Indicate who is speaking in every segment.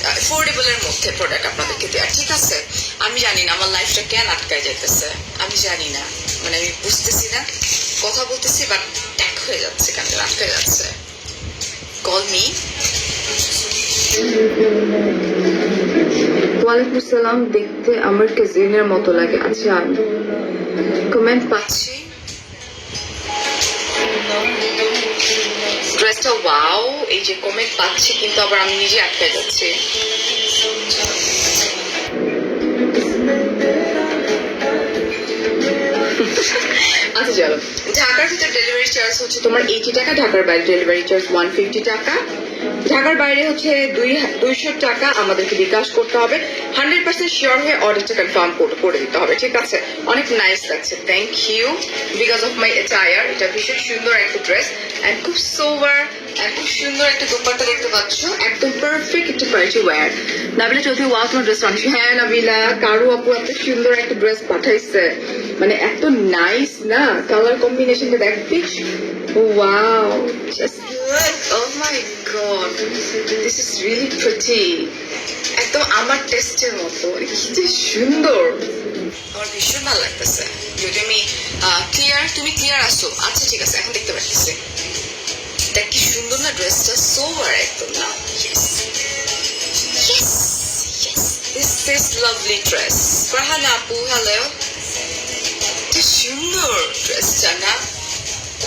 Speaker 1: অ্যাফোর্ডেবলের মধ্যে প্রোডাক্ট আপনাদেরকে দেওয়া, ঠিক আছে? আমি জানি না আমার লাইফটা কেন আটকায় যেতেছে, আমি জানি না, মানে আমি বুঝতেছি না, কথা বলতেছি বাট ট্যাক হয়ে যাচ্ছে, কেন আটকে যাচ্ছে। Call me. ওয়ালাইকুম আসসালাম, দেখতে আমার কাজিনের মতো লাগে। আচ্ছা, কমেন্ট পাচ্ছি, ড্রেসটা ওয়াও, এই যে কমেন্ট পাচ্ছি, কিন্তু আবার আমি নিজে আটকে যাচ্ছি। আচ্ছা চলো, ঢাকার ভিতরে ডেলিভারি চার্জ হচ্ছে তোমার 80 টাকা, ঢাকার বাইরে ডেলিভারি চার্জ 150 টাকা। ঢাকার বাইরে হচ্ছে 200 টাকা আমাদেরকে বিকাশ করতে হবে। 100% শিওর হয়ে অর্ডারটা কনফার্ম করে দিতে হবে, ঠিক আছে? অনেক নাইস লাগছে, thank you because of my attire. এটা ভীষণ সুন্দর একটা ড্রেস অ্যান্ড খুব সোভার অ্যান্ড খুব সুন্দর একটা দোপাট্টা দেখতে পাচ্ছ, একদম পারফেক্ট একটা party wear. Nabila Chowdhury, wow তোমার ড্রেস অনেক, হ্যাঁ নাবিলা, কারু আপু এত সুন্দর একটা ড্রেস পাঠাইছে, মানে এত নাইস না, কালার কম্বিনেশনটা দেখ, wow, just look, oh my god, this is really pretty, একদম আমার টেস্টের মতো, কি যে সুন্দর, আমার ভীষণ ভালো লাগতেছে। যদি আমি ক্লিয়ার, তুমি ক্লিয়ার আসো, আচ্ছা ঠিক আছে, এখন দেখতে পাচ্ছি, দেখ কি সুন্দর না ড্রেসটা, সোভার একদম না, yes yes yes, this is lovely dress. Farhana আপু, হ্যালো, কি সুন্দর ড্রেসটা না,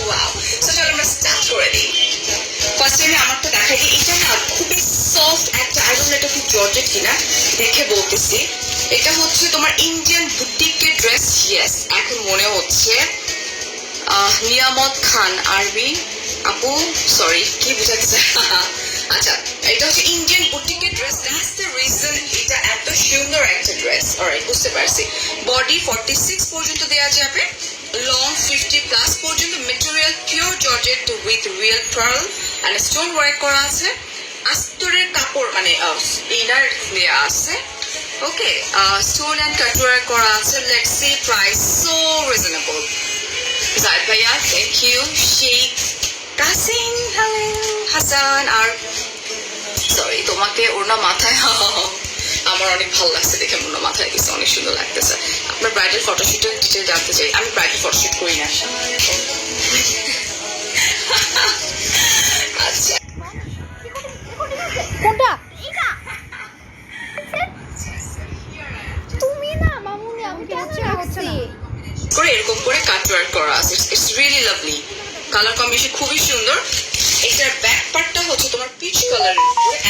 Speaker 1: ওয়াও। সো চলো আমরা স্টার্ট করে দিই। ফার্স্টে আমি আমারটা দেখাই দিই, এটা না খুবই সফট একটা, আই ডোন্ট নো এটা কি জর্জেট কিনা, দেখে বলতেছি। এটা হচ্ছে তোমার ইন্ডিয়ান বুটিকের ড্রেস, ইয়েস, এখন মনে হচ্ছে নিয়ামত খান আরবি আপু, সরি কি বুঝাচ্ছে, আচ্ছা এটা হচ্ছে ইন্ডিয়ান বুটিকের ড্রেস, দ্যাটস দ্য রিজন এটা এত সুন্দর একটা ড্রেস। অলরাইট, বুঝতে পারছি। বডি 46 পর্যন্ত দেওয়া যাবে, লং 50 প্লাস পর্যন্ত, material pure georgette with real pearl and stone work করা আছে, আস্তরের কাপড় মানে ইনার দেওয়া আছে, okay, stone and cut work করা আছে। Let's see price, so reasonable. Zayed ভাইয়া, thank you. Sheikh Kasim, hello, Hasan, আর সরি তোমাকে ওড়না মাথায়, আমার অনেক ভালো লাগছে দেখে, ওড়না মাথায় গেছে, অনেক সুন্দর লাগতেছে। আপনার ব্রাইডাল ফটোশুটের ডিটেল জানতে চাই, আমি ব্রাইডাল ফটোশুট করি না। আচ্ছা,
Speaker 2: কোনটা তুমি না মামুনি, আমি কেন রাখছি
Speaker 1: করে এরকম করে কাট ওয়ার্ক করা আছে, it's really lovely, colour combination খুবই সুন্দর। এটার ব্যাক পার্টটা হচ্ছে তোমার পিচ কালার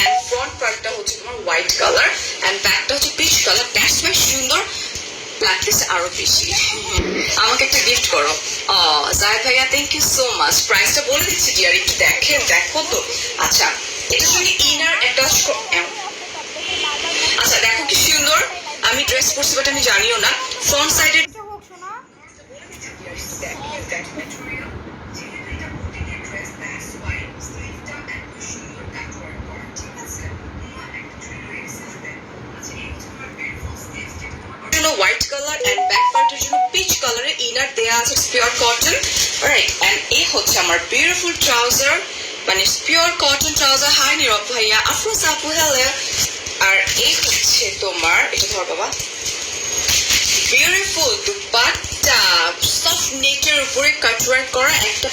Speaker 1: এন্ড ফ্রন্ট পার্টটা হচ্ছে তোমার হোয়াইট কালার এন্ড ব্যাকটা হচ্ছে পিচ কালার, দ্যাটস ওয়াই সুন্দর লাগতেছে আরো বেশি। আমাকে একটা গিফট করো। জায়েদ ভাইয়া, থ্যাংক ইউ সো মাচ। প্রাইসটা বলে দিচ্ছি ডিয়ার, একটু দেখেন, দেখো তো। আচ্ছা, এটার সঙ্গে ইনার অ্যাটাচ, আচ্ছা দেখো কি সুন্দর, আমি ড্রেস পরছি বাট আমি জানিও না, ফ্রন্ট সাইডের হোয়াইট কালার এন্ড ব্যাক পার্টের জন্য পিচ কালারের ইনার দেয়া আছে, পিওর কটন, রাইট। এন্ড এই হচ্ছে আমার বিউটিফুল ট্রাউজার, মানে পিওর কটন ট্রাউজার। হাই নীরব ভাইয়া, আফরোজ আপু, হ্যালো। আর এই হচ্ছে তোমার, এটা ধর বাবা, বিউটিফুল দুপাট্টা, সফট নেটের উপরে কাট ওয়ার্ক করা একটা,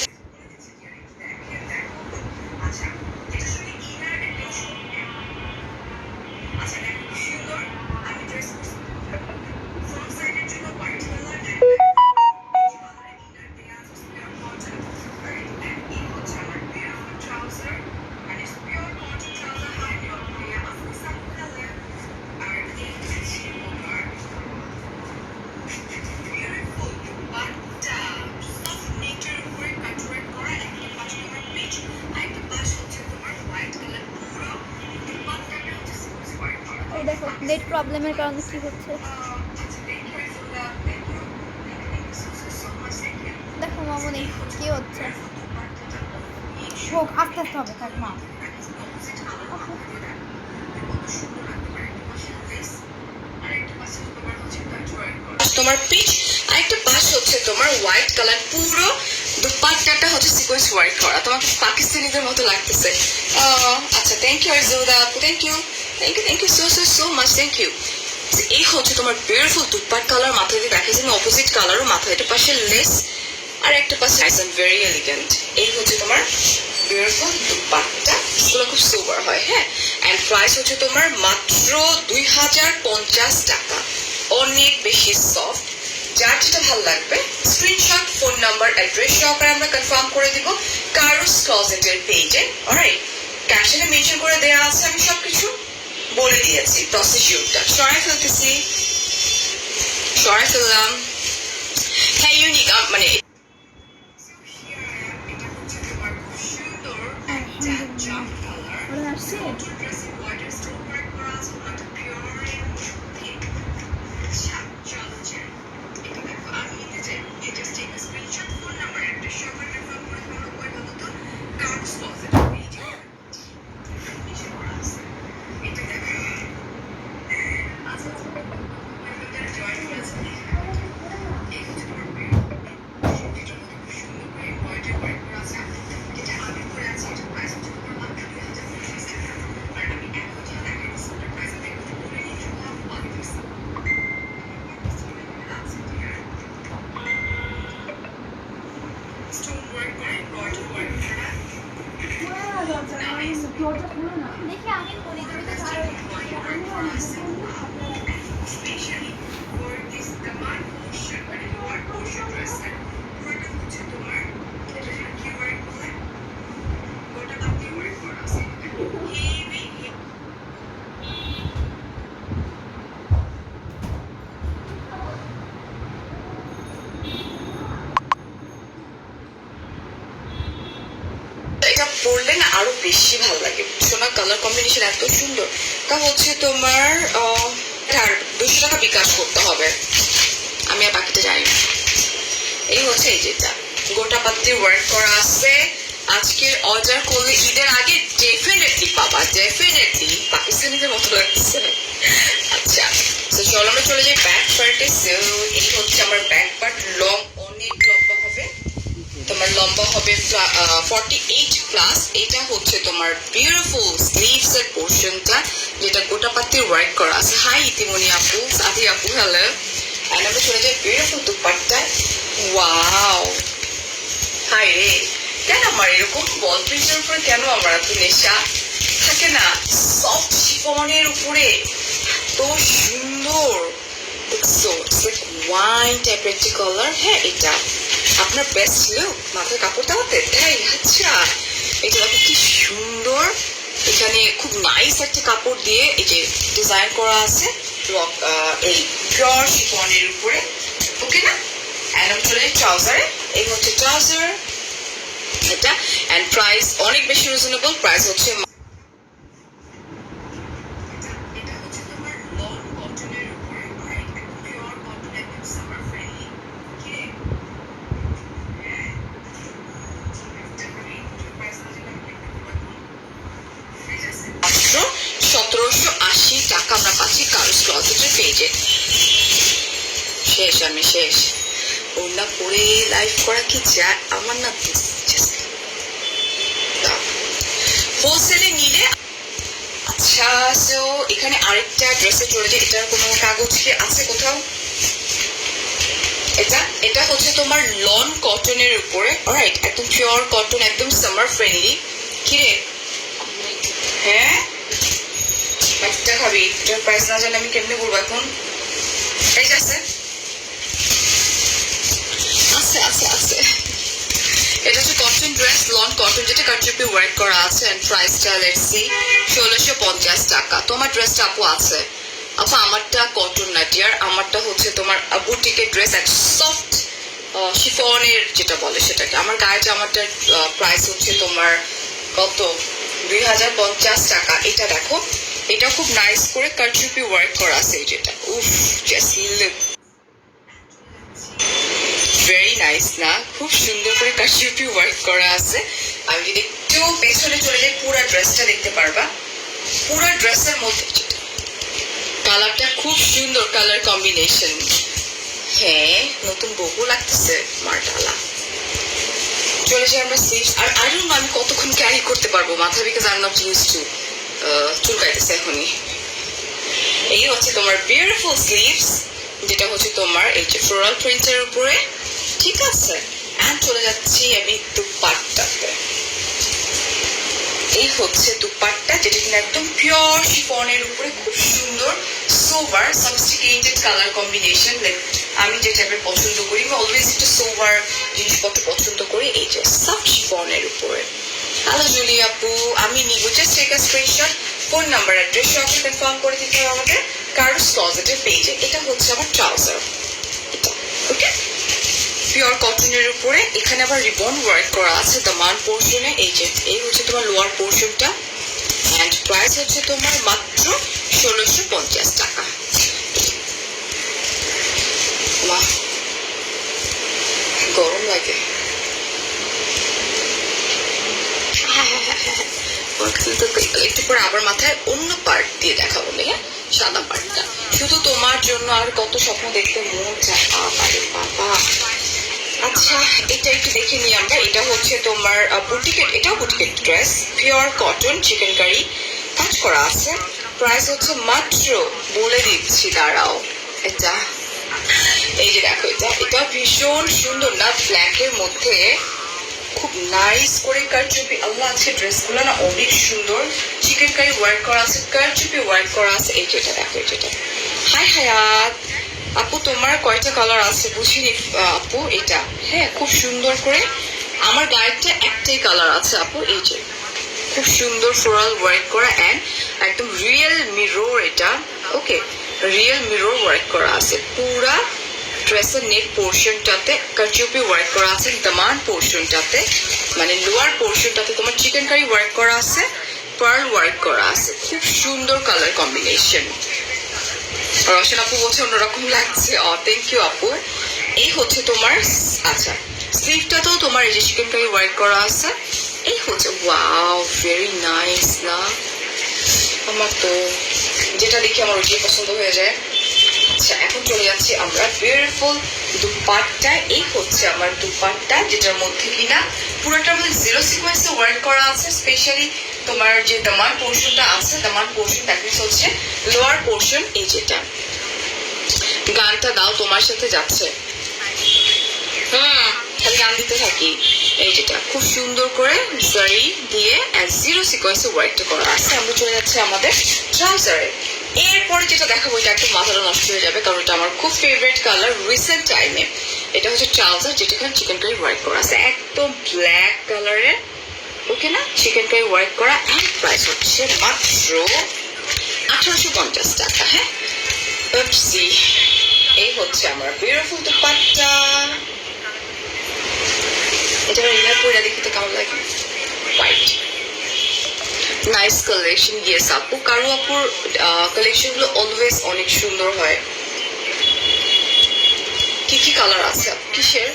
Speaker 2: দেখো নেট প্রবলেমের কারণে কি হচ্ছে, দেখো মামুনি কি হচ্ছে, হোক আস্তে আস্তে হবে, থাক মা।
Speaker 1: তোমার পিচ, আরেকটা পাশ হচ্ছে তোমার হোয়াইট কালার, পুরো দুপাট্টাটা হচ্ছে সিকোয়েন্স ওয়ার্ক করা, তোমাকে পাকিস্তানিদের মতো লাগতেছে। আচ্ছা, থ্যাংক ইউ আরজুদা আপু, thank you. Thank you so much, thank you. এই হচ্ছে তোমার বিউটিফুল দুপাট কালার, মাথায় দিয়ে দেখাচ্ছি আমি অপোজিট কালারও, মাথায় একটা পাশে লেস আর একটা পাশে ভেরি এলিগেন্ট। এই হচ্ছে তোমার বিউটিফুল দুপাট্টা, এগুলো খুব সুপার হয়। হ্যাঁ, অ্যান্ড প্রাইস হচ্ছে তোমার মাত্র 2050 টাকা। অনেক বেশি সফট, যার যেটা ভালো লাগবে স্ক্রিনশট, ফোন নাম্বার, অ্যাড্রেস সহকারে আমরা কনফার্ম করে দিব কারুস ক্লোজেটের পেজে। অলরাইট, ক্যাপশনে মেনশন করে দেওয়া আছে, আমি সবকিছু বলে দিয়েছি। প্রসিডিউরটা সরাই ফেললাম। হ্যাঁ, ইউনিক মানে
Speaker 2: ওরা আসছে দেখি আমি করি, তুমি তো ভালো
Speaker 1: এটা পরলে না আরো বেশি ভালো লাগে। সোনা কালার কম্বিনেশন এত সুন্দর। তা হচ্ছে তোমার 200 টাকা বিকাশ করতে হবে, আমি আর বাকিটা জানি না। এই হচ্ছে এই যেটা গোটা পাত্তি ওয়ার্ক করা আছে। আজকে অর্ডার করলে ঈদের আগে ডেফিনেটলি পাবা, ডেফিনেটলি। পাকিস্তানিদের মতো লাগছে। আচ্ছা, তো চলো আমরা চলে যাই ব্যাক পার্টে। এই হচ্ছে আমার ব্যাক পার্ট, লং, অনেক লম্বা হবে। তোমার লম্বা হবে 48 প্লাস। এটা হচ্ছে তোমার বিউটিফুল স্লিভস এর পোর্শনটা, যেটা গোটা পাত্তি ওয়ার্ক করা আছে। হাই ইতিমনি আপু, সাথী আপু, হ্যালো। এন্ড আমরা চলে যাই বিউটিফুল দুপাট্টায়। ওয়াও, হাই রে, কেন আমার এরকম বল প্রিন্টের উপরে কেন আমার এত নেশা থাকে না? সফট শিফনের উপরে তো সুন্দর, দেখছো ওয়াইন টাইপের একটি কালার। হ্যাঁ, এটা আপনার বেস্ট লুক মাথায় কাপড় দেওয়াতে। তাই আচ্ছা, এটা দেখো কি সুন্দর, এখানে খুব নাইস একটা কাপড় দিয়ে এই যে ডিজাইন করা আছে এই পিওর শিফনের উপরে। ওকে না? অ্যান্ড আমি চলে যাই ট্রাউজারে। এই হচ্ছে ট্রাউজার এটা, অ্যান্ড প্রাইস অনেক বেশি রিজনেবল। প্রাইস হচ্ছে মাত্র 1780 টাকা আমরা পাচ্ছি কারুস ক্লজেটের পেজে। শেষ, আমি শেষ। ওনা পরে লাইভ করা কি যায় আমার না হোলসেলে নিলে। আচ্ছা, সো এখানে আরেকটা ড্রেসে চলে যায়। এটার কোনো কাগজ কি আছে কোথাও? এটা হচ্ছে তোমার লন কটনের উপরে। অলরাইট, একদম পিওর কটন, একদম সামার ফ্রেন্ডলি। কিরে, হ্যাঁ একটা খাবি? এটার প্রাইস না জানলে আমি কেমনে বলবো এখন? এই যে আছে আছে আছে আছে। এটা হচ্ছে কটন ড্রেস, লন কটন, যেটা কারচুপি ওয়ার্ক করা আছে। এন্ড প্রাইসটা লেটস সি, 1650 টাকা। তোমার ড্রেসটা আপু আছে? আপু আমারটা কটন না ডিয়ার, আমারটা হচ্ছে তোমার বুটিকের ড্রেস, এক সফট শিফনের যেটা বলে সেটাকে। আমার গায়ে জামাটার প্রাইস হচ্ছে তোমার কত, 2050 টাকা। এটা দেখো, এটা খুব নাইস করে কারচুপি ওয়ার্ক করা আছে। যেটা উফ, জাস্ট লুক ভেরি নাইস না? খুব সুন্দর করে কারচুপি ওয়ার্ক করা আছে। আমি যদি একটু পেছনে চলে যাই, পুরো ড্রেসটা দেখতে পারবা। পুরো ড্রেসের মধ্যে কালারটা খুব সুন্দর, কালার কম্বিনেশন। হ্যাঁ, নতুন বহু লাগতেছে মার্শাল্লাহ। চলে যাই আমরা স্লিভস। আর আমি কতক্ষণ ক্যারি করতে পারবো মাথা, because I am not used to চুলকাইতেছে এখনই। তোমার বিউটিফুল স্লিভস, যেটা হচ্ছে তোমার এই যে ফ্লোরাল প্রিন্টের উপরে, ঠিক আছে। এন্ড চলে যাচ্ছি আমি দুপাট্টাতে। এই হচ্ছে দুপাট্টা, যেটা কিনা একদম পিওর শিফনের উপরে, খুব সুন্দর সোভার সফিস্টিকেটেড কালার কম্বিনেশন। আমি যে টাইপের পছন্দ করি, আমি অলওয়েজ একটু সোভার জিনিসপত্র পছন্দ করি। এই যে সফট শিফনের উপরে। হ্যালো জুলি আপু, আমি নিব just take a screenshot, phone number address সব কনফার্ম করে দিতে হবে আমাদের কার্স ক্লোজেটের পেজে। এটা হচ্ছে আমার ট্রাউজার, এটা ওকে পিওর কটনের উপরে। এখানে আবার রিবন ওয়ার্ক করা আছে দামান পোর্শনে। এই যে এই হচ্ছে তোমার লোয়ার পোর্শনটা, এন্ড প্রাইস হচ্ছে তোমার মাত্র 1650 টাকা। বাহ, গরম লাগে। একটু পরে আবার মাথায় অন্য পার্ট দিয়ে দেখাবো, হ্যাঁ, সাদা পার্টটা। শুধু তোমার জন্য আর কত স্বপ্ন দেখতে মন চায় বাবা। আচ্ছা, এটা একটু দেখে নিই আমরা। এটা হচ্ছে তোমার বুটিকেট, এটাও বুটিকেট dress, pure cotton chikankari কাজ করা আছে। প্রাইস হচ্ছে মাত্র, বলে দিচ্ছি দাঁড়াও, এটা এই যে দেখো, এটা ভীষণ সুন্দর না, ব্ল্যাকের মধ্যে খুব নাইস করে কারচুপি। আল্লাহ, আছে ড্রেসগুলো না অনেক সুন্দর, চিকেন কারি ওয়ার্ক করা আছে, কারচুপি ওয়ার্ক করা আছে। এই যেটা দেখো, যেটা হাই হায়াত আপু, তোমার কয়টা কালার আছে বুঝিনি আপু। এটা হ্যাঁ, খুব সুন্দর করে আমার গায়েরটা একটাই কালার আছে আপু। এই যে খুব সুন্দর ফ্লোরাল ওয়ার্ক করা, এন্ড একদম রিয়েল মিরর, এটা ওকে রিয়েল মিরর ওয়ার্ক করা আছে পুরা ড্রেসের নেক পোর্শনটাতে। কারচুপি ওয়ার্ক করা আছে দামান পোর্শনটাতে, মানে লোয়ার পোর্শনটাতে তোমার চিকেন কারি ওয়ার্ক করা আছে, পার্ল ওয়ার্ক করা আছে। খুব সুন্দর কালার কম্বিনেশন। রশন আপু বলছে অন্যরকম লাগছে। থ্যাংক ইউ আপু। এই হচ্ছে তোমার, আচ্ছা স্লিভটাতেও তোমার এই যে চিকেন কারি ওয়ার্ক করা আছে। এই হচ্ছে, ওয়াও ভেরি নাইস না, আমার তো যেটা দেখি আমার ওইটাই পছন্দ হয়ে যায়। আচ্ছা, এখন চলে যাচ্ছি আমরা বিউটিফুল দুপাট্টা। এই হচ্ছে আমার দুপাট্টা, যেটার মধ্যে কিনা পুরোটা মধ্যে জিরো সিকোয়েন্সে ওয়ার্ক করা আছে। স্পেশালি তোমার যে দামান পোর্শনটা আছে, দামান পোর্শন দ্যাট মিনস হচ্ছে লোয়ার পোর্শন। এই যেটা গানটা দাও তোমার সাথে যাচ্ছে, খালি গান দিতে থাকি। এই যেটা খুব সুন্দর করে জারি দিয়ে জিরো সিকোয়েন্সে ওয়ার্কটা করা আছে। আমরা চলে যাচ্ছি আমাদের ট্রাউজারে। এরপরে যেটা দেখাবো, এটা একটু মাথাটা নষ্ট হয়ে যাবে, কারণ এটা আমার খুব ফেভারিট কালার রিসেন্ট টাইমে। এটা হচ্ছে ট্রাউজার, যেটা এখানে চিকেন কারি ওয়ার্ক করা আছে, একদম ব্ল্যাক কালারের, ওকে না, চিকেন কারি ওয়ার্ক করা। এন্ড প্রাইস হচ্ছে মাত্র 1850 টাকা। হ্যাঁ, এই হচ্ছে আমার বিউটিফুল দুপাট্টা। এটা ইনার পরে দেখি তো কেমন লাগে, হোয়াইট নাইস কালেকশন। ইয়েস আপু, কারু আপুর কালেকশন গুলো অলওয়েজ অনেক সুন্দর হয়। কি কি কালার আছে আপু, কিসের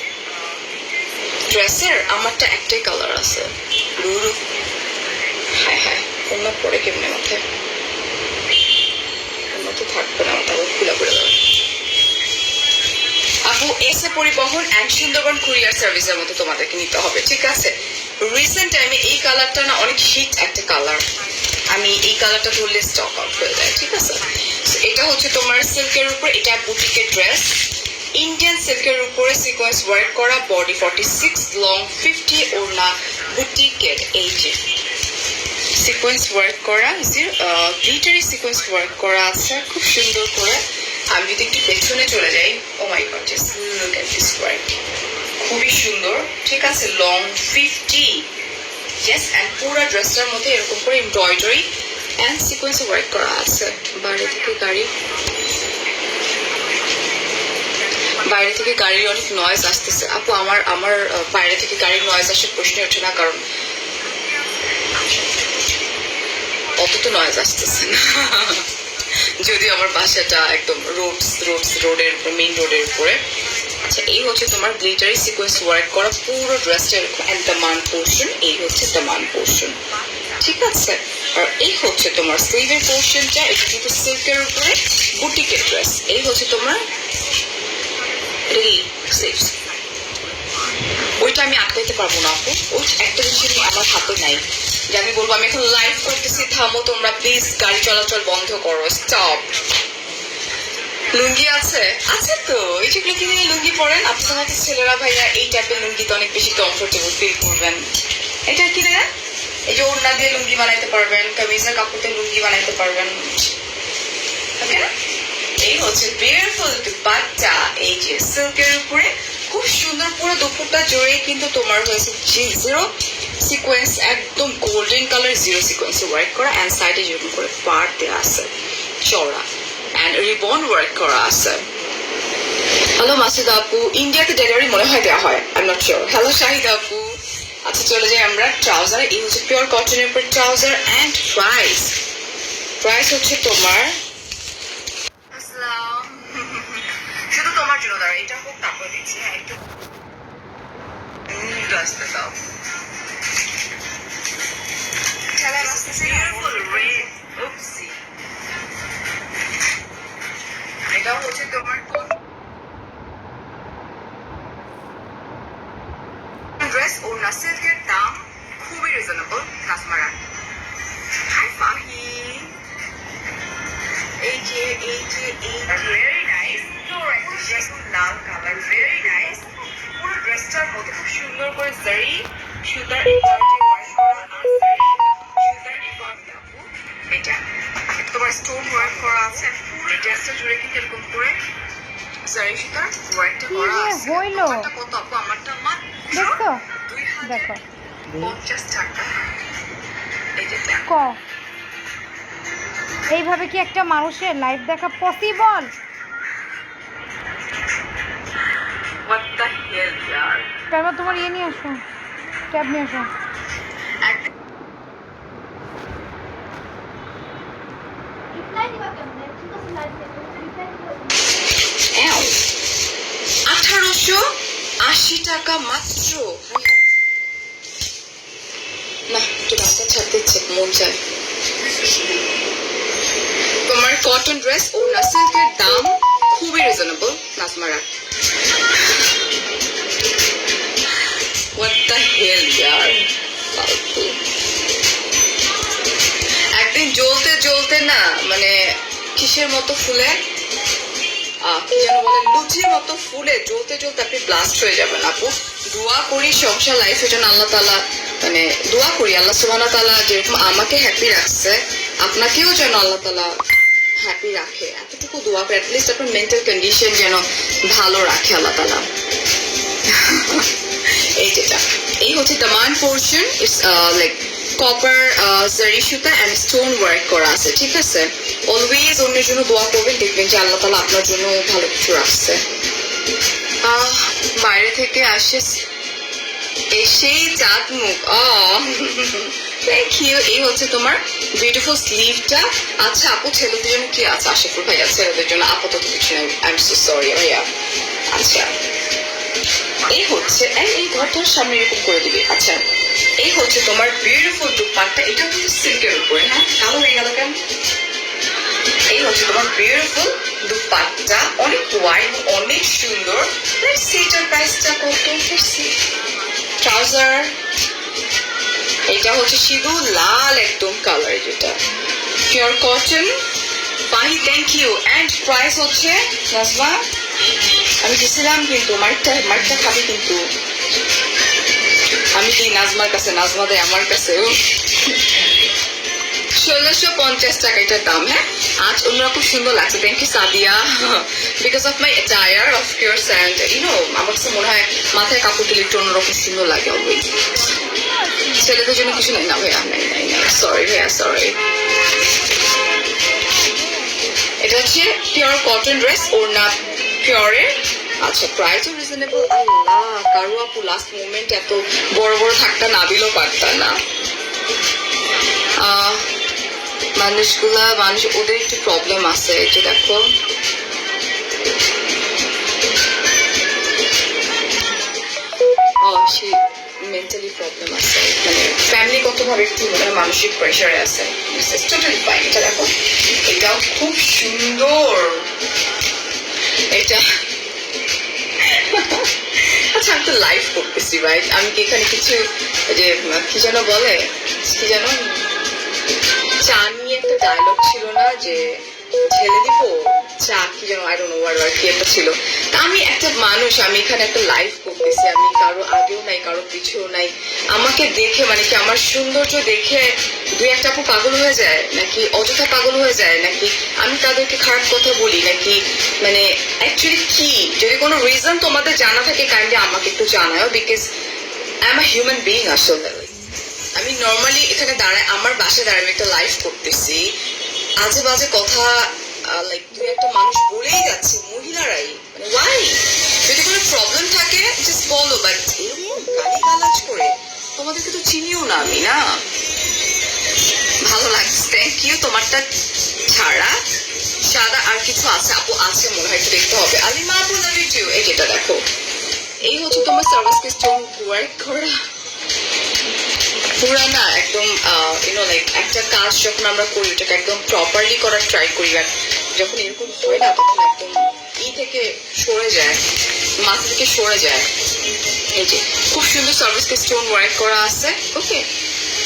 Speaker 1: ড্রেসের? আমারটা একটাই কালার আছে। হায় হায়, অন্য পরে কেমনে মাথায়, অন্য তো থাকবে না, মাথা খুলা করে দেবে আপু। এসে পরিবহন অ্যান্ড সুন্দরবন কুরিয়ার সার্ভিসের মধ্যে তোমাদেরকে নিতে হবে, ঠিক আছে। রিসেন্ট টাইমে এই কালারটা না অনেক হিট একটা কালার, আমি এই কালারটা ধরলে স্টক আউট হয়ে যায়, ঠিক আছে। এটা হচ্ছে তোমার সিল্কের উপর, এটা বুটিকের ড্রেস, ইন্ডিয়ান সিল্কের উপরে সিকোয়েন্স ওয়ার্ক করা, বডি 46, লং 50, ওড়না বুটিকের। এই যে সিকোয়েন্স ওয়ার্ক করা, গ্লিটারি সিকোয়েন্স ওয়ার্ক করা আছে খুব সুন্দর করে। আমি যদি একটু পেছনে চলে যাই, oh my god, just look at this work, খুবই সুন্দর, ঠিক আছে। লং 50, yes, and পুরো ড্রেসটার মধ্যে এরকম করে এমব্রয়ডারি এন্ড সিকোয়েন্স ওয়ার্ক করা আছে। বাইরে থেকে গাড়ির অনেক নয়েজ আসতেছে আপু। আমার বাইরে থেকে গাড়ির নয়েজ আসার প্রশ্ন ওঠে না, কারণ অত তো নয়েজ আসতেছে না। যদিও আমার বাসাটা একদম রোডের উপরে, মেইন রোডের উপরে। আচ্ছা, এই হচ্ছে তোমার গ্লিটারি সিকোয়েন্স ওয়ার্ক করা পুরো ড্রেসটা এরকম, এন্ড দামান পোর্শন, এই হচ্ছে দামান পোর্শন, ঠিক আছে। আর এই হচ্ছে তোমার স্লিভের পোর্শনটা, এটা কিন্তু সিল্কের উপরে বুটিকের ড্রেস। এই হচ্ছে তোমার স্লিভস। ওইটা আমি আটকাইতে পারবো না আপু, ওই একটা জিনিস আমার হাতে নাই যে আমি বলবো আমি এখন লাইভ করতেছি, থামো তোমরা প্লিজ, গাড়ি চলাচল বন্ধ করো, স্টপ। লুঙ্গি আছে আছে তো এই যেগুলো কিনে লুঙ্গি পরেন আপনার হয়তো ছেলেরা ভাইয়া এই টাইপের লুঙ্গিতে অনেক বেশি কমফোর্টেবল ফিল করবেন এটা কিনে নেন এই যে ওড়না দিয়ে লুঙ্গি বানাইতে পারবেন কামিজের কাপড় দিয়ে লুঙ্গি বানাইতে পারবেন ওকে না এই হচ্ছে বিউটিফুল দুপাট্টা এই যে সিল্কের উপরে খুব সুন্দর পুরো দুপুরটা জুড়ে কিন্তু তোমার হয়েছে জিরো সিকোয়েন্স একদম গোল্ডেন কালার জিরো সিকোয়েন্সে ওয়ার্ক করা অ্যান্ড সাইডে যেরকম করে পার্ট দেওয়া আছে চওড়া অ্যান্ড রিবন ওয়ার্ক করা আছে হ্যালো মাসুদ আপু ইন্ডিয়াতে ডেলিভারি মনে হয় দেওয়া হয় I am not sure hello Shahid আপু আচ্ছা চলে যাই আমরা ট্রাউজার এই হচ্ছে পিওর কটনের উপর ট্রাউজার অ্যান্ড প্রাইস প্রাইস হচ্ছে তোমার আসসালাম শুধু তোমার জন্য দাঁড়া এটা হোক তারপর দিচ্ছি হ্যাঁ একটু আসতে দাও খেলায় আসতেছে এটা হচ্ছে তোমার ড্রেস ওড়না সিল্কের দাম খুবই রিজনেবল নাসমারা হাই ফাহিম এই যে ভেরি নাইস ড্রেস লাল কালার ভেরি নাইস পুরো ড্রেসটার মধ্যে খুব সুন্দর করে জারি সুতার এমব্রয়ডারি ওয়ার্ক করা আর জারি সুতার এমব্রয়ডারি আপু এটা তোমার স্টোন ওয়ার্ক করা আছে পুরো ড্রেসটা জুড়ে কিন্তু এরকম করে জারি সুতার ওয়ার্কটা করা আছে
Speaker 2: হইলো?
Speaker 1: তোমারটা কত আপু আমারটা মাত্র
Speaker 2: দেখছো দেখো
Speaker 1: 2050 টাকা এই যে
Speaker 2: ক এইভাবে কি একটা মানুষের লাইভ দেখা possible
Speaker 1: what the hell yaar
Speaker 2: তারপর তোমার ইয়ে নিয়ে আসো ট্যাব নিয়ে আসো
Speaker 1: একদম 1880 টাকা মাত্র না একটু রাস্তা ছাড়তে ইচ্ছে মন চায় তোমার কটন ড্রেস ওড়না সিল্কের দাম খুবই reasonable নাজমারা what the hell yaar ফালতু একদিন জ্বলতে জ্বলতে না মানে কিসের মতো ফুলে কি যেন বলে লুচির মতো ফুলে জ্বলতে জ্বলতে আপনি ব্লাস্ট হয়ে যাবেন আপু দোয়া করি সংসার লাইফের জন্য আল্লাহ তাআলা মানে দোয়া করি আল্লাহ সুবহানাহু ওয়া তাআলা যেরকম আমাকে হ্যাপি রাখছে আপনাকেও যেন আল্লাহ তাআলা হ্যাপি রাখে এতটুকু দোয়া করে অ্যাটলিস্ট আপনার মেন্টাল কন্ডিশন যেন ভালো রাখে আল্লাহ তাআলা এই যেটা এই হচ্ছে দামান পোর্শন ইটস লাইক কপার জারি সুতা অ্যান্ড স্টোন ওয়ার্ক করা আছে ঠিক আছে অলওয়েজ অন্যের জন্য দোয়া করবেন দেখবেন যে আল্লাহ তাআলা আপনার জন্য ভালো কিছু রাখছে বাইরে থেকে আসে এসেই চাঁদ মুখ থ্যাংক ইউ এই হচ্ছে তোমার বিউটিফুল স্লিভটা আচ্ছা আপু ছেলেদের জন্য কি আছে আশিকুর ভাইয়া ছেলেদের জন্য আপাতত কিছু নেই আই এম সো সরি ভাইয়া আচ্ছা এই হচ্ছে এই ঘরটার সামনে এরকম করে দিবি আচ্ছা এই হচ্ছে তোমার বিউটিফুল দুপাট্টা এটা কিন্তু সিল্কের উপরে হ্যাঁ কালো হয়ে গেল কেন এই হচ্ছে তোমার বিউটিফুল দুপাট্টা অনেক ওয়াইড অনেক সুন্দর সেটার প্রাইসটা কত ট্রাউজার এটা হচ্ছে শুধু লাল একদম কালার যেটা pure cotton Fahi thank you and price হচ্ছে নাজমা আমি গেছিলাম কিন্তু মাইকটা খাবি কিন্তু আমি কি নাজমার কাছে নাজমা দেয় আমার কাছে 1650 টাকা এটার দাম হ্যাঁ আজ অন্যরকম সুন্দর লাগছে thank you Sadia because of my attire of course and you know আমার কাছে মনে হয় মাথায় কাপড় দিলে একটু অন্যরকম সুন্দর লাগে অলওয়েজ ছেলেদের জন্য কিছু নেই না ভাইয়া নাই সরি ভাইয়া সরি এটা হচ্ছে পিওর কটন ড্রেস ওড়না পিওরের আচ্ছা প্রাইসও রিজনেবল আল্লাহ কারো আপু লাস্ট মোমেন্ট এত বড় বড় থাকতা নাবিলও পারতা না মানুষ ওদের একটু প্রবলেম আছে যে দেখো সে মেন্টালি প্রবলেম আছে মানে ফ্যামিলিগত ভাবে একটু মানসিক প্রেশারে আছে টোটালি ফাইন এটা দেখো এটাও খুব সুন্দর এটা আচ্ছা আমি তো লাইভ করতেছি রাইট আমি কি এখানে কিছু যে কি যেন বলে কি যেন চা নিয়ে একটা ডায়লগ ছিল না যে ঢেলে দিব চা কি যেন আই ডোন্ট নো ওয়ার্ড কি একটা ছিল। তা আমি একটা মানুষ, আমি এখানে একটা লাইভ করতেছি, আমি কারো আগেও নাই কারো পিছেও নাই। আমাকে দেখে মানে কি আমার সৌন্দর্য দেখে দুই একটা আপু পাগল হয়ে যায় নাকি অযথা পাগল হয়ে যায়, নাকি আমি তাদেরকে খারাপ কথা বলি নাকি, মানে অ্যাকচুয়ালি কি? যদি কোনো রিজন তোমাদের জানা থাকে কাইন্ডলি আমাকে একটু জানাও, because I am a human being আসলে। আমি নর্মালি এখানে দাঁড়ায় আমার বাসায় দাঁড়ায় আমি একটা লাইভ করতেছি, আজে বাজে কথা লাইক দুই একটা মানুষ বলেই যাচ্ছে, মহিলারাই, মানে ওয়াই? যদি কোনো প্রবলেম থাকে জাস্ট বলো, বাট এরকম গালিগালাজ করে তোমাদেরকে তো চিনিও না আমি, না? ভালো লাগছে, থ্যাংক ইউ। তোমারটা ছাড়া সাদা আর কিছু আছে আপু? আছে মনে হয়, একটু দেখতে হবে। আলিমা আপু লাভ ইউ টু। এই যেটা দেখো, এই হচ্ছে তোমার সার্ভিস স্টোন ওয়ার্ক করা পুরা না একদম ইউনো লাইক একটা কাজ যখন আমরা করি ওটাকে একদম প্রপারলি করার ট্রাই করি, আর যখন এরকম হয় না তখন একদম থেকে সরে যায়, মাথা থেকে সরে যায়। এই যে খুব সুন্দর সার্ভিস স্টোন ওয়ার্ক করা আছে। ওকে,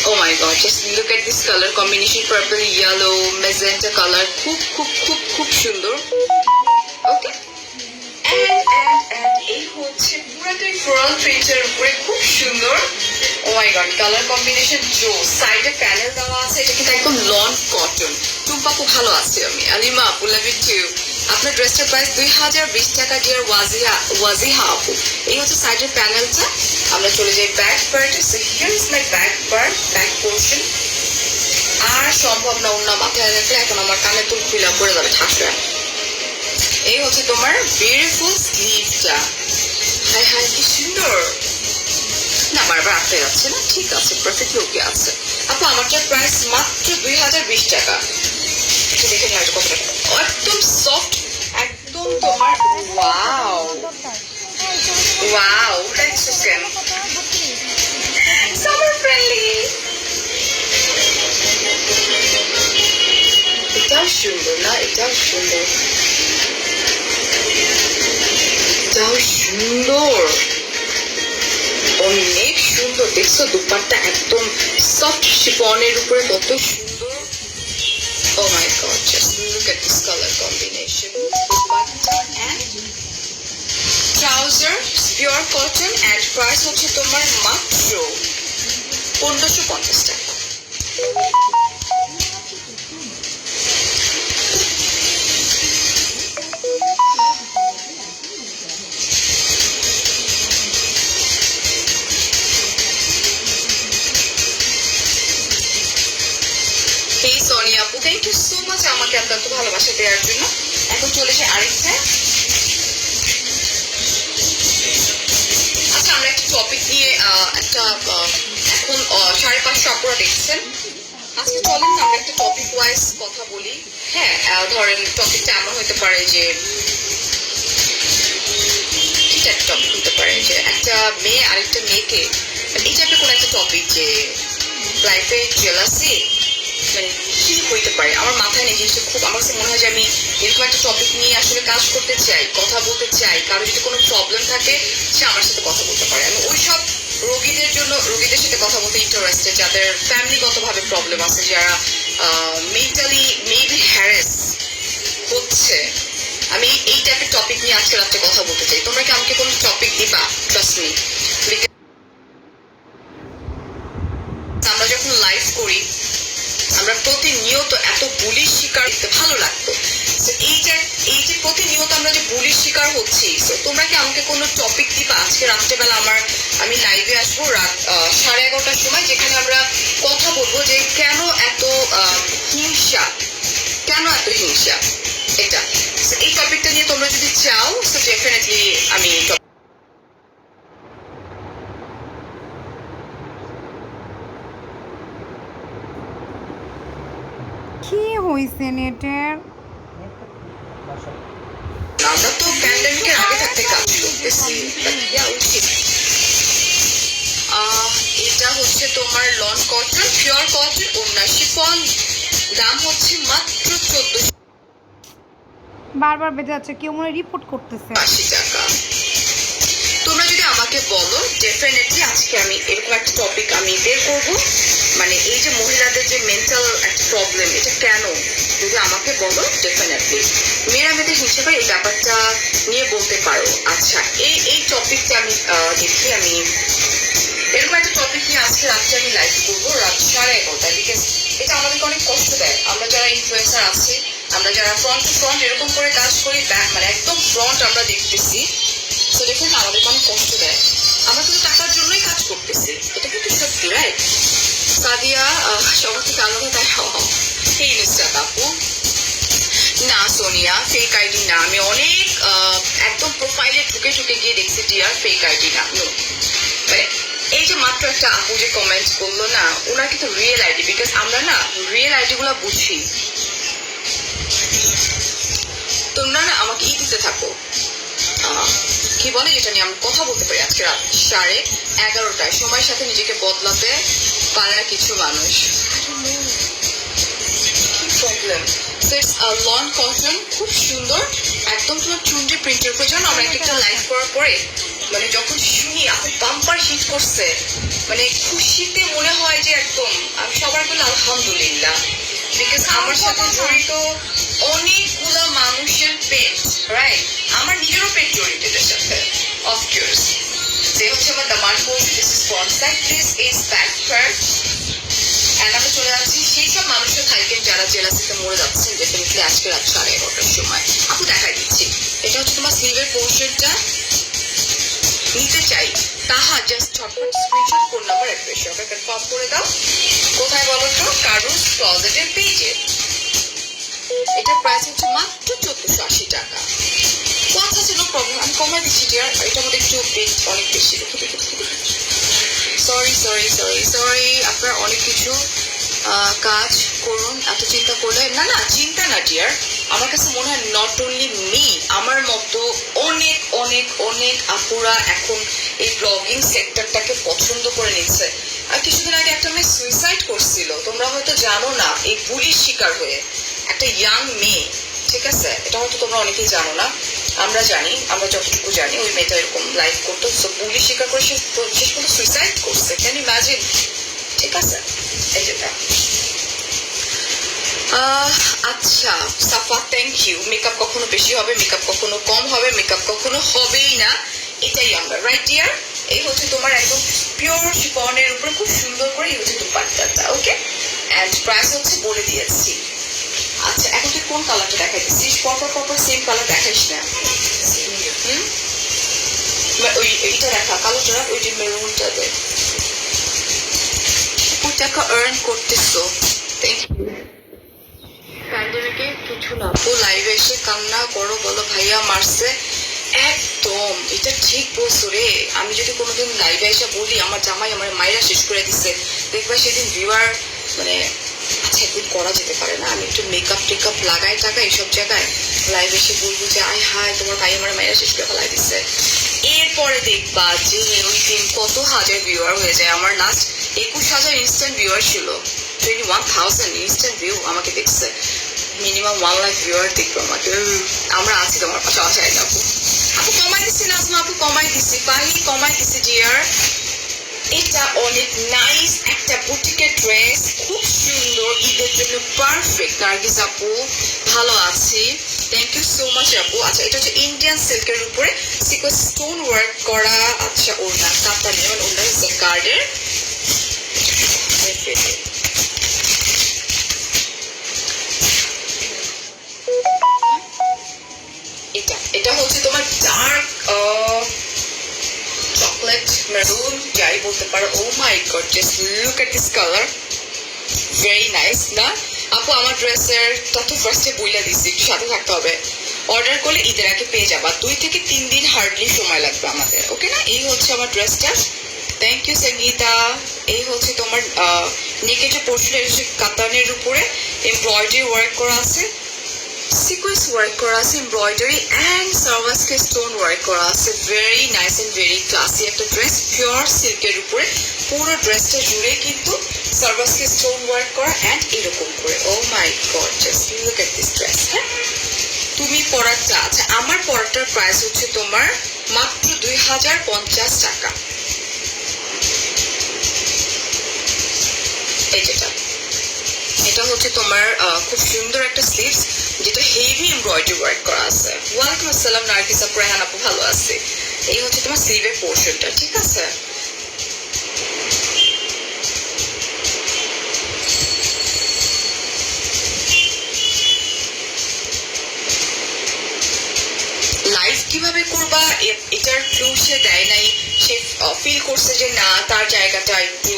Speaker 1: oh my god, just look at this color combination, purple yellow magenta color, খুব খুব খুব খুব সুন্দর। ওকে, and এই হচ্ছে পুরোটাই ফ্লোরাল প্রিন্টের উপরে খুব সুন্দর। ও মাই গড, কালার কম্বিনেশন জো। সাইডে প্যানেল দেওয়া আছে, এটা কিন্তু একদম লন কটন। টুম্পা খুব ভালো আছে আমি। আলিমা আপু লাভ ইউ টু। আপনার ড্রেসটার প্রাইস 2020 টাকা ডিয়ার ওয়াজিহা আপু। এই হচ্ছে সাইডের প্যানেলটা। আমরা চলে যাই back part. So here is my back part, back portion. আর সম্ভব না অন্য মাথায় রাখলে, এখন আমার কানের দুল খুলে পড়ে যাবে ঠাসা। এই হচ্ছে তোমার বিউটিফুল স্লিভটা। হাই হাই কি সুন্দর না, বারবার আটকে যাচ্ছে না, ঠিক আছে, পারফেক্টলি ওকে আছে আপু। আমারটার প্রাইস মাত্র 2020 টাকা। একটু দেখে নিয়ে কত টাকা, একদম সফট, একদম তোমার ওয়াও ওয়াও, দ্যাটস সো কেন সামার ফ্রেন্ডলি। এটাও সুন্দর না, এটাও সুন্দর, এটাও সুন্দর, অনেক সুন্দর। দেখছো দুপাট্টা একদম সফট শিফনের উপরে কত সুন্দর। Oh my god, just look at this color combination. Dupatta and trouser pure cotton and price হচ্ছে তোমার মাত্র 1550 টাকা। সোনিয়া আপু, থ্যাংক ইউ সো মাচ আমাকে এত ভালোবাসা দেওয়ার জন্য। এখন চলে যাই আরেকটা। আচ্ছা, আমরা একটা টপিক নিয়ে একটা এখন 550 আপুরা দেখছেন। আজকে চলেন না আমরা একটা টপিক ওয়াইজ কথা বলি। হ্যাঁ, ধরেন টপিকটা এমন হতে পারে যে, ঠিক একটা টপিক হতে পারে যে একটা মেয়ে আরেকটা মেয়েকে, এই টাইপের কোনো একটা টপিক যে লাইফে জেলাসি মানে কি হইতে পারে। আমার মাথায় নেই জিনিসটা, খুব আমার কাছে মনে হয় যে আমি এরকম একটা টপিক নিয়ে আসলে কাজ করতে চাই, কথা বলতে চাই। কারো যদি কোনো প্রবলেম থাকে সে আমার সাথে কথা বলতে পারে। আমি ওইসব রোগীদের জন্য, রোগীদের সাথে কথা বলতে ইন্টারেস্টেড যাদের ফ্যামিলিগতভাবে প্রবলেম আছে, যারা মেন্টালি মেবি হ্যারেস হচ্ছে। আমি এই টাইপের টপিক নিয়ে আজকে রাত্রে কথা বলতে চাই। তোমরা কি আমাকে কোনো টপিক দিবা? Trust me. আমরা যখন লাইভ করি আমরা প্রতিনিয়ত এত বুলির শিকার দেখতে ভালো লাগতো। এই যে প্রতিনিয়ত আমরা যে বুলির শিকার হচ্ছি, তোমরা কি আমাকে কোনো টপিক দিবা? আজকে রাত্রেবেলা আমি লাইভে আসবো রাত 11:30টার সময়, যেখানে আমরা কথা বলবো যে কেন এত হিংসা, কেন এত হিংসা, এটা। এই টপিকটা নিয়ে তোমরা যদি চাও তো ডেফিনেটলি আমি
Speaker 2: কি হইছে নেটের?
Speaker 1: আমরা তো প্যান্ডেমিকের আগে থাকতে কাজ করতেছি। এটা হচ্ছে তোমার লন কটন, পিওর কটন, ওড়না শিফন। দাম হচ্ছে মাত্র 1480
Speaker 2: বারবার বেজে যাচ্ছে, কেউ মনে রিপোর্ট করতেছে।
Speaker 1: টাকা। তোমরা যদি আমাকে বলো ডেফিনেটলি আজকে আমি এরকম একটা টপিক আমি বের করবো, মানে এই যে মহিলাদের যে মেন্টাল একটা প্রবলেম, এটা কেন যদি আমাকে বলো ডেফিনেটলি মেয়েরা মেয়েদের হিংসা করে এই ব্যাপারটা নিয়ে বলতে পারো। আচ্ছা, এই টপিকটা আমি দেখি, আমি এরকম একটা টপিক নিয়ে আজকে রাত্রে আমি লাইভ করবো রাত 11:30, বিকজ এটা আমাদেরকে অনেক কষ্ট দেয়। আমরা যারা ইনফ্লুয়েন্সার আছি, আমরা যারা ফ্রন্ট টু ফ্রন্ট এরকম করে কাজ করি, মানে একদম ফ্রন্ট আমরা দেখতেছি, তো দেখুন আমাদেরকে অনেক কষ্ট দেয়। আমরা কিন্তু টাকার জন্যই কাজ করতেছি, এটা কিন্তু সত্যি, রাইট? সাদিয়া সবার থেকে আলাদা তাই এই জিনিসটা আপু না, সোনিয়া ফেক আইডি না, আমি অনেক একদম প্রোফাইলে ঢুকে ঢুকে গিয়ে দেখছি ডিয়ার ফেক আইডি না। মানে এই যে মাত্র একটা আপু যে কমেন্ট করলো না, ওনার কিন্তু রিয়েল আইডি, বিকজ আমরা না রিয়েল আইডি গুলা বুঝি। তোমরা না আমাকে দিতে থাকো, কি বলে যেটা নিয়ে আমি কথা বলতে পারি। আজকে রাত 11:30 সময়ের সাথে নিজেকে বদলাতে পারে না কিছু মানুষ। প্রবলেম লন কটন খুব সুন্দর, একদম তোমার চুন্ডি প্রিন্টের উপর। জানো আমরা একটা লাইভ করার পরে মানে যখন শুনি আপনি বাম্পার হিট করছে, মানে খুশিতে মনে হয় যে একদম আমি সবার বলে আলহামদুলিল্লাহ, বিকজ আমার সাথে জড়িত অনেকগুলো মানুষের পেট, রাইট? আমার নিজেরও পেট জড়িত এদের সাথে, অফকোর্স। যে হচ্ছে আমার দামান কোর্স, this is front side, this is back part. And আমি চলে যাচ্ছি সেই সব মানুষের থাকেন যারা জেলাসিতে মরে যাচ্ছেন, ডেফিনেটলি আজকে রাত 11:30 সময়। আপু দেখাই দিচ্ছি, এটা হচ্ছে তোমার স্লিভের পোর্শনটা। নিতে চাই তাহা জাস্ট ঝটপট স্ক্রিনশট, ফোন নাম্বার, অ্যাড্রেস সবাই কনফার্ম করে দাও। কোথায় বলো তো? কারুস ক্লজেটের পেজে। এটার প্রাইস হচ্ছে মাত্র 1480 টাকা। আচ্ছা আছে, নো প্রবলেম, আমি কমাই দিচ্ছি ডিয়ার। এটার মধ্যে একটু বেট অনেক বেশি, সরি সরি সরি সরি। আপনারা অনেক কিছু কাজ করুন, এত চিন্তা করলে না। না চিন্তা না ডিয়ার, আমার কাছে মনে হয় নট অনলি মি, আমার মতো অনেক অনেক অনেক আপুরা এখন এই ব্লগিং সেক্টরটাকে পছন্দ করে নিচ্ছে। আর কিছুদিন আগে একটা মেয়ে সুইসাইড করছিল, তোমরা হয়তো জানো না, এই বুলির শিকার হয়ে একটা ইয়াং মেয়ে, ঠিক আছে? এটা হয়তো তোমরা অনেকেই জানো না, আমরা জানি, আমরা যতটুকু জানি ওই মেয়েটা এরকম লাইভ করতো, বুলি শিকার করে শেষ পর্যন্ত সুইসাইড করছে। Can you imagine? ঠিক আছে, এই যেটা। আচ্ছা সাফা, থ্যাংক ইউ। মেকআপ কখনো বেশি হবে, মেকআপ কখনো কম হবে, মেকআপ কখনো হবেই না, এটাই আমরা, রাইট ডিয়ার? এই হচ্ছে তোমার একদম পিওর শিফনের উপরে খুব সুন্দর করে এই হচ্ছে দুপাট্টাটা, ওকে? অ্যান্ড প্রাইস হচ্ছে বলে দিয়েছি। আচ্ছা এখন তুই কোন কালারটা দেখাইতেছিস? পরপর পরপর সেম কালার দেখাইস না। ওই এইটা দেখা, কালোটা, ওই যে মেরুনটা দে। টাকা আর্ন করতেছো, থ্যাংক ইউ। প্যান্ডেমিকে কিছু না, ও লাইভে এসে কান্না করো, বলো ভাইয়া মারছে। একদম এটা ঠিক বলছো রে। আমি যদি কোনোদিন লাইভে এসে বলি আমার জামাই আমার মায়েরা শেষ করে দিচ্ছে, দেখবা সেদিন ভিউয়ার মানে আচ্ছা একদিন করা যেতে পারে না, আমি একটু মেকআপ টেকআপ লাগাই টাকা এইসব জায়গায় লাইভ এসে বলবো যে আয় হায় তোমার ভাই আমার মায়েরা শেষ করে ফেলাই দিচ্ছে। এরপরে দেখবা যে ওই দিন কত হাজার ভিউয়ার হয়ে যায়। আমার লাস্ট 21,000 ইনস্ট্যান্ট ভিউয়ার ছিল, 21,000 ইনস্ট্যান্ট ভিউ আমাকে দেখছে। মিনিমাম 1 লাখ ভিউয়ার দেখবো আমাকে। আমরা আছি তোমার পাশে, আশায় যাবো। আপু কমাই দিচ্ছি না, আপু কমাই দিচ্ছি, পাহি কমাই দিচ্ছি ডিয়ার। এটা অনেক নাইস একটা বুটিকের ড্রেস, খুব সুন্দর, ঈদের জন্য পারফেক্ট। নার্গিস আপু ভালো আছি, থ্যাংক ইউ সো মাচ আপু। আচ্ছা এটা হচ্ছে ইন্ডিয়ান সিল্কের উপরে সিকোয়েন্স স্টোন ওয়ার্ক করা। আচ্ছা ওড়না কাপটা নেবেন, ওড়না জেকার্ডের। এটা হচ্ছে তোমার ডার্ক চকলেট মেরুন যাই বলতে পারো। Oh my god, just look at this colour, very nice না আপু? আমার ড্রেসের তত ফার্স্টে বইলা দিচ্ছি, একটু সাথে থাকতে হবে। অর্ডার করলে ঈদের আগে পেয়ে যাবা, 2 থেকে 3 দিন হার্ডলি সময় লাগবে আমাদের, ওকে না? এই হচ্ছে আমার ড্রেসটা, থ্যাংক ইউ সঙ্গীতা। এই হচ্ছে তোমার নেকের যে পোর্শন, হচ্ছে কাতানের উপরে এমব্রয়ডারি ওয়ার্ক করা আছে, সিকোয়েন্স ওয়ার্ক করা আছে, এমব্রয়ডারি অ্যান্ড সার্ভাসকে স্টোন ওয়ার্ক করা আছে। Very nice and very classy একটা ড্রেস, পিওর সিল্কের উপরে। পুরো ড্রেসটা জুড়ে কিন্তু সার্ভাসকে স্টোন ওয়ার্ক করা অ্যান্ড এরকম করে। Oh my god, just look at this dress. হ্যাঁ তুমি পরাটা, আচ্ছা আমার পরাটার প্রাইস হচ্ছে তোমার মাত্র 2050 টাকা। এই যেটা এটা হচ্ছে তোমার খুব সুন্দর একটা স্লিভস, যেটা হেভি এমব্রয়ডারি ওয়ার্ক করা আছে। ওয়ালাইকুম আসসালাম নার্গিস আপু, রেহান আপু, ভালো আছে। এই হচ্ছে তোমার স্লিভের পোর্শনটা, ঠিক আছে। লাইভ কিভাবে করবা, এটার ক্লু সে দেয় নাই, সে ফিল করছে যে না তার জায়গাটা একটু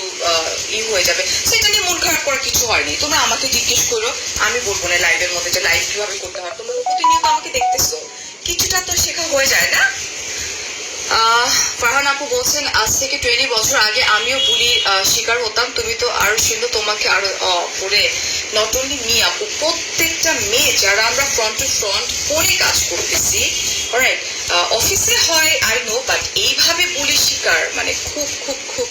Speaker 1: হয়ে যাবে, সেটা নিয়ে মন খারাপ করার কিছু হয়নি। তোমরা আমাকে জিজ্ঞেস করো, আমি বলবো না লাইভের মধ্যে যে লাইভ কিভাবে করতে হয়। তোমরা প্রতিনিয়ত আমাকে দেখতেছো, কিছুটা তো শেখা হয়ে যায় না। ফারহান আপু বলছেন আজ থেকে 20 বছর আগে আমিও বুলি শিকার হতাম, তুমি তো আরো সুন্দর, তোমাকে আরো পরে নট অনলি মি আপু, প্রত্যেকটা মেয়ে যারা আমরা ফ্রন্ট টু ফ্রন্ট পরে কাজ করতেছি, অলরাইট, অফিসে হয় আই নো, বাট এইভাবে বুলি শিকার মানে খুব খুব খুব।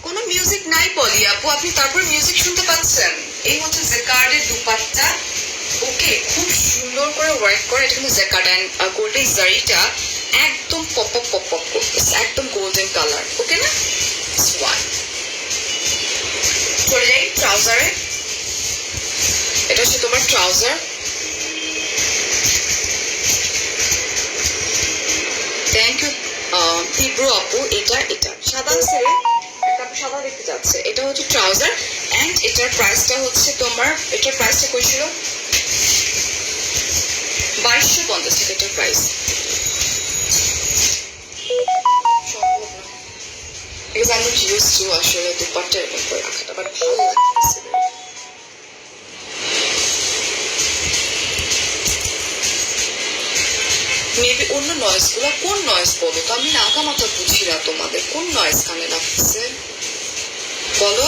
Speaker 1: কোনো মিউজিক নাই পলি আপু, আপনি তারপর মিউজিক শুনতে পাচ্ছেন। এই হচ্ছে জেকার্ডের দুপাট্টা, ওকে, খুব সুন্দর করে ওয়ার্ক করে। এটা কিন্তু জেকার্ড এন্ড গোল্ডেন জারিটা একদম পপ পপ পপ পপ করতেছে, একদম গোল্ডেন কালার, ওকে না। ওয়ান চলে যাই ট্রাউজারে। এটা হচ্ছে তোমার ট্রাউজার, থ্যাংক ইউ তীব্র আপু। এটা সাদা আছে রে, একটা আপু সাদা দেখতে যাচ্ছে। এটা হচ্ছে ট্রাউজার এন্ড এটার প্রাইসটা হচ্ছে তোমার, এটার প্রাইসটা কই ছিল, 2250 টাকা এটার প্রাইস। সম্ভব না, বিকজ আমি ইউজ টু আসলে দুপাট্টা এরকম করে রাখাটা, বাট ভালো লাগতেছে। মেবি অন্য নয়েজ গুলা, কোন নয়েজ বলো তো, আমি নাকা মাথা বুঝি না তোমাদের, কোন নয়েজ কানে লাগতেছে বলো।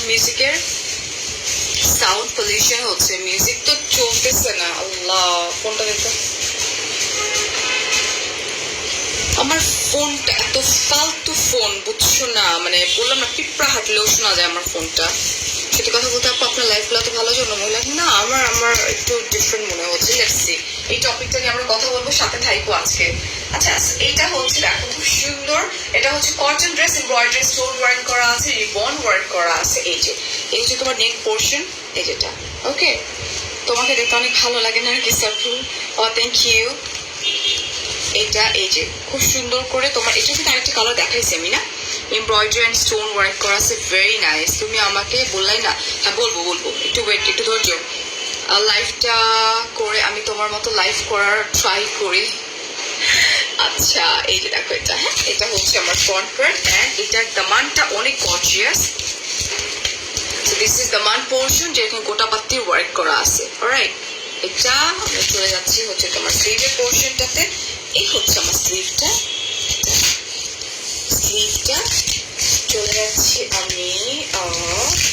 Speaker 1: মিউজিকের সাউন্ড পলিউশন হচ্ছে, মিউজিক তো চলতেছে না। আল্লাহ, ফোনটা দেখো, আমার ফোনটা এত ফালতু ফোন, বুঝছো না, মানে বললাম না পিঁপড়া হাঁটলেও শোনা যায় আমার ফোনটা। সত্যি কথা বলতে আপু আপনার লাইফ গুলো তো ভালো জন্য মনে হয় না, আমার একটু ডিফারেন্ট মনে হচ্ছে। লেটস সি, এই টপিকটা নিয়ে আমরা কথা বলবো, সাথে থাইকো আজকে। আচ্ছা, এইটা হচ্ছে দেখো খুব সুন্দর, এটা হচ্ছে cotton dress, embroidery stone work করা আছে, রিবন ওয়ার্ক করা আছে। এই যে তোমার নেক পোর্শন, এই যেটা, ওকে। তোমাকে দেখতে অনেক ভালো লাগে না কি আপু, থ্যাংক ইউ। এটা এই যে খুব সুন্দর করে তোমার, এটা কিন্তু আরেকটা কালার দেখাইছি আমি না, এমব্রয়ডারি এন্ড স্টোন ওয়ার্ক করা আছে, ভেরি নাইস। তুমি আমাকে বললাই না, হ্যাঁ বলবো, একটু ওয়েট, একটু ধৈর্য। লাইভটা করে আমি তোমার মতো লাইভ করার ট্রাই করি। আচ্ছা, এই যে দেখো এটা, হ্যাঁ এটা হচ্ছে আমার ফ্রন্ট পার্ট এন্ড এটার দামানটা অনেক gorgeous. This is Daman portion, যেখানে গোটা পাত্তি ওয়ার্ক করা আছে, অলরাইট। এটা আমরা চলে যাচ্ছি হচ্ছে তোমার স্লিভের পোর্শনটাতে। এই হচ্ছে আমার স্লিভটা চলে যাচ্ছি আমি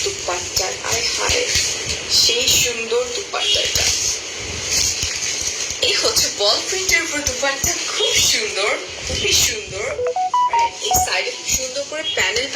Speaker 1: দুপাট্টার, আয় হায় সেই সুন্দর দুপাট্টাটা। এই হচ্ছে বল প্রিন্টের উপর দুপাট্টা, খুব সুন্দর, খুবই সুন্দর। এই সাইডে খুব সুন্দর করে প্যানেল